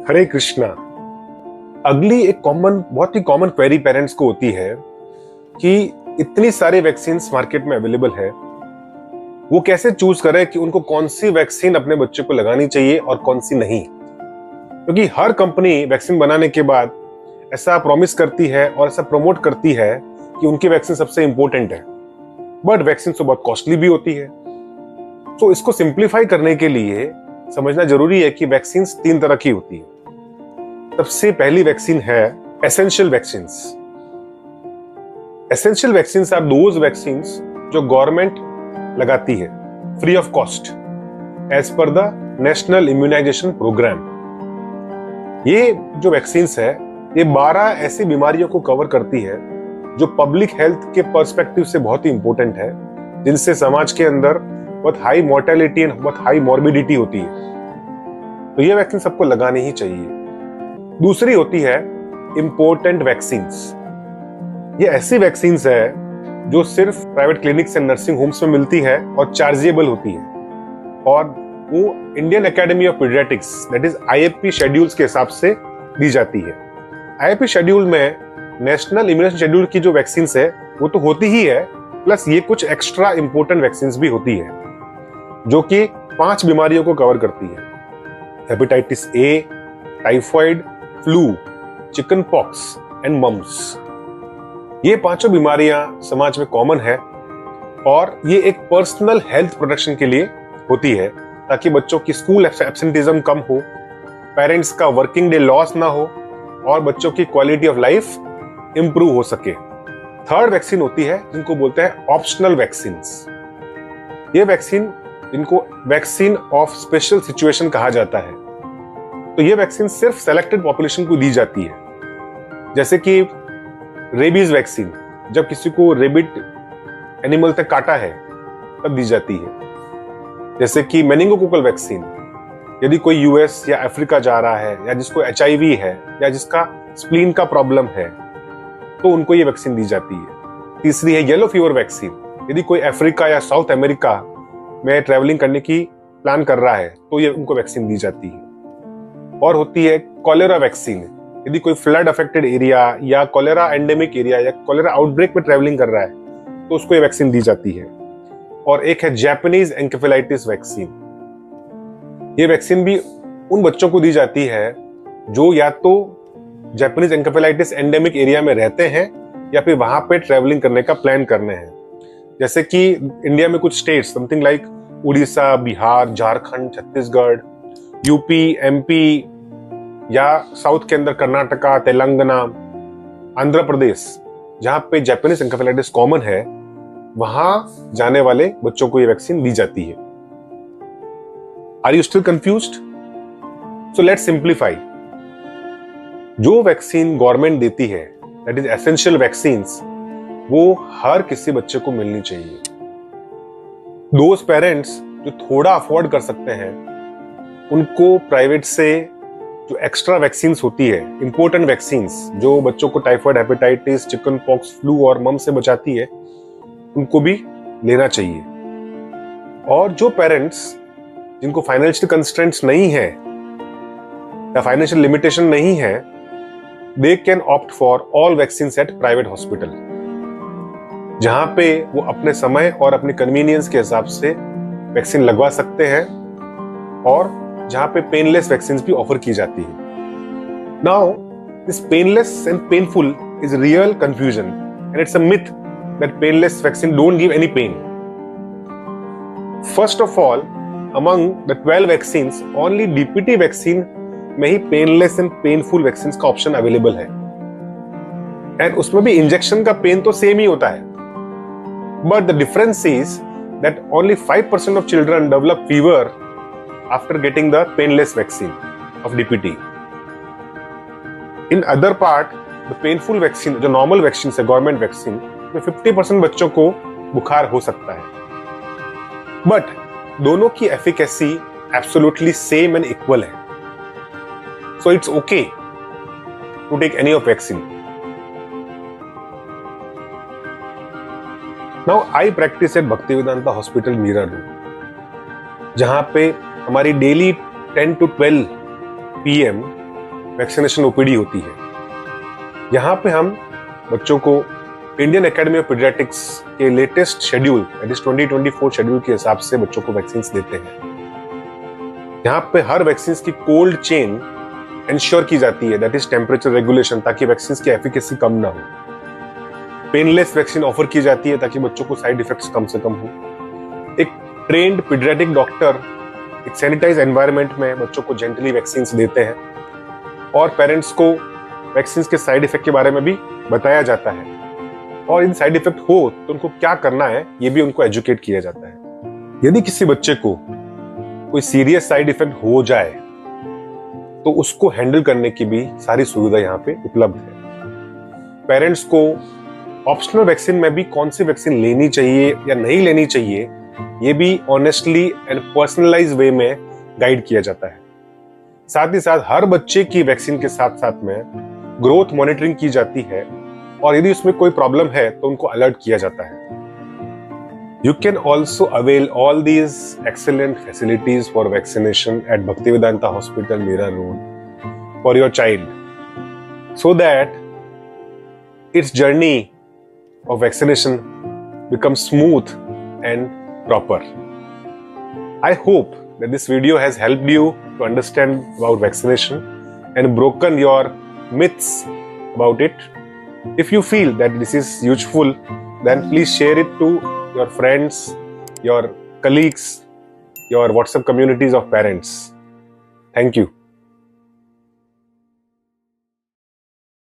हरे कृष्णा। अगली एक बहुत ही कॉमन क्वेरी पेरेंट्स को होती है कि इतनी सारी वैक्सीन मार्केट में अवेलेबल है, वो कैसे चूज करें कि उनको कौन सी वैक्सीन अपने बच्चे को लगानी चाहिए और कौन सी नहीं। क्योंकि हर कंपनी वैक्सीन बनाने के बाद ऐसा प्रॉमिस करती है और ऐसा प्रमोट करती है कि उनकी वैक्सीन सबसे इंपॉर्टेंट है, बट वैक्सीन तो बहुत कॉस्टली भी होती है। तो इसको सिंप्लीफाई करने के लिए समझना जरूरी है कि वैक्सीन 3 तरह की होती है। सबसे पहली वैक्सीन है essential vaccines. Essential vaccines are those vaccines जो गवर्नमेंट लगाती है free of cost as per the national immunisation programme. ये जो वैक्सीन्स है ये 12 ऐसी बीमारियों को कवर करती है जो पब्लिक हेल्थ के पर्सपेक्टिव से बहुत ही इंपॉर्टेंट है, जिनसे समाज के अंदर बहुत हाई मोर्टेलिटी एंड बहुत हाई मॉर्बिडिटी होती है। तो ये वैक्सीन सबको लगानी ही चाहिए। दूसरी होती है इंपॉर्टेंट वैक्सीन्स। ये ऐसी वैक्सीन्स है जो सिर्फ private clinics and nursing homes में मिलती है और चार्जेबल होती है, और वो Indian academy of paediatrics that is IAP schedules के हिसाब से दी जाती है। आईएपी शेड्यूल में नेशनल इम्यूनाइजेशन शेड्यूल की जो वैक्सीन्स है वो तो होती ही है, प्लस ये कुछ एक्स्ट्रा इंपॉर्टेंट वैक्सीन्स भी होती है जो कि 5 बीमारियों को कवर करती है। Hepatitis A, typhoid, flu, chicken pox and mumps. ये 5 बीमारियां समाज में कॉमन है और ये एक पर्सनल हेल्थ प्रोटेक्शन के लिए होती है, ताकि बच्चों की स्कूल एब्सेंटिज्म कम हो, पेरेंट्स का वर्किंग डे लॉस ना हो और बच्चों की क्वालिटी ऑफ लाइफ इंप्रूव हो सके। थर्ड वैक्सीन होती है जिनको बोलते हैं ऑप्शनल वैक्सीन्स। ये वैक्सीन इनको वैक्सीन ऑफ स्पेशल सिचुएशन कहा जाता है। तो ये वैक्सीन सिर्फ सेलेक्टेड पॉपुलेशन को दी जाती है, जैसे कि रेबीज वैक्सीन, जब किसी को रेबिट एनिमल तक काटा है तब दी जाती है। जैसे कि मेनिंगोकोकल वैक्सीन, यदि कोई यूएस या अफ्रीका जा रहा है या जिसको एचआईवी है या जिसका स्प्लीन का प्रॉब्लम है तो उनको ये वैक्सीन दी जाती है। तीसरी है येलो फीवर वैक्सीन, यदि कोई अफ्रीका या साउथ अमेरिका में ट्रेवलिंग करने की प्लान कर रहा है तो ये उनको वैक्सीन दी जाती है। और होती है कॉलेरा वैक्सीन, यदि कोई फ्लड अफेक्टेड एरिया या कॉलेरा एंडेमिक एरिया या कॉलेरा आउटब्रेक में ट्रेवलिंग कर रहा है तो उसको ये वैक्सीन दी जाती है। और एक है जापानीज एन्केफेलाइटिस वैक्सीन। ये वैक्सीन भी उन बच्चों को दी जाती है जो या तो जापानीज एन्केफेलाइटिस एंडेमिक एरिया में रहते हैं या फिर वहां पे ट्रेवलिंग करने का प्लान करने हैं। जैसे कि इंडिया में कुछ states something like Orissa, Bihar, Jharkhand, Chhattisgarh, UP, MP, या साउथ के अंदर कर्नाटका, तेलंगाना, आंध्र प्रदेश, जहां पे जापानीज एन्केफेलाइटिस कॉमन है, वहां जाने वाले बच्चों को ये वैक्सीन दी जाती है। Are you still confused? So let's simplify. जो वैक्सीन गवर्नमेंट देती है दैट इज एसेंशियल वैक्सीन्स, वो हर किसी बच्चे को मिलनी चाहिए। दोज पेरेंट्स जो थोड़ा अफोर्ड कर सकते हैं उनको प्राइवेट से जो एक्स्ट्रा वैक्सीन्स होती है, इंपॉर्टेंट वैक्सीन्स जो बच्चों को typhoid, hepatitis, chicken pox, flu और मम से बचाती है, उनको भी लेना चाहिए। और जो पेरेंट्स जिनको फाइनेंशियल कंस्ट्रेंट्स नहीं है या फाइनेंशियल लिमिटेशन नहीं है, they can opt for all vaccines at private hospital, जहां पे वो अपने समय और अपनी कन्वीनियंस के हिसाब से वैक्सीन लगवा सकते हैं और जहां पे पेनलेस वैक्सीन्स भी ऑफर की जाती है। Now this painless and painful is real confusion and it's a myth that painless vaccine don't give any pain. First of all, among the 12 vaccines only DPT vaccine में ही painless and painful vaccines का option available है, and उसमें भी injection का pen तो same ही होता है, but the difference is that only 5% of children develop fever after getting the painless vaccine of DPT. In other part, the painful vaccine, जो normal vaccine है, government vaccine, में 50% बच्चों को बुखार हो सकता है, but दोनों की efficacy absolutely same and equal है, so it's okay to take any of vaccine. Now I practice at Bhaktivedanta Hospital, Mira Road, जहां पे हमारी daily 10 to 12 PM vaccination OPD होती है। यहाँ पे हम बच्चों को इंडियन एकेडमी ऑफ पीडियाट्रिक्स के latest schedule that is 2024 schedule के हिसाब से बच्चों को वैक्सीन देते हैं। यहाँ पे हर वैक्सीन की कोल्ड चेन इंश्योर की जाती है, दैट इज टेम्परेचर रेगुलेशन, ताकि वैक्सीन की एफिकेसी कम ना हो। पेनलेस वैक्सीन ऑफर की जाती है ताकि बच्चों को साइड इफेक्ट्स कम से कम हो। एक ट्रेन्ड पीडियाट्रिक डॉक्टर एक सैनिटाइज एनवायरनमेंट में बच्चों को जेंटली वैक्सीन देते हैं और पेरेंट्स को वैक्सीन के साइड इफेक्ट के बारे में भी बताया जाता है, और इन साइड इफेक्ट हो तो उनको क्या करना है ये भी उनको एजुकेट किया जाता है। यदि किसी बच्चे को कोई सीरियस साइड इफेक्ट हो जाए तो उसको हैंडल करने की भी सारी सुविधा यहाँ पे उपलब्ध है। पेरेंट्स को ऑप्शनल वैक्सीन में भी कौन सी वैक्सीन लेनी चाहिए या नहीं लेनी चाहिए ये भी ऑनेस्टली एंड पर्सनलाइज वे में गाइड किया जाता है। साथ ही साथ हर बच्चे की वैक्सीन के साथ साथ में ग्रोथ मॉनिटरिंग की जाती है, और यदि उसमें कोई प्रॉब्लम है तो उनको अलर्ट किया जाता है। You can also avail all these excellent facilities for vaccination at Bhaktivedanta Hospital, Mira Road, for your child, so that its journey of vaccination becomes smooth and proper. I hope that this video has helped you to understand about vaccination and broken your myths about it. If you feel that this is useful, then please share it to your friends, your colleagues, your WhatsApp communities of parents. Thank you.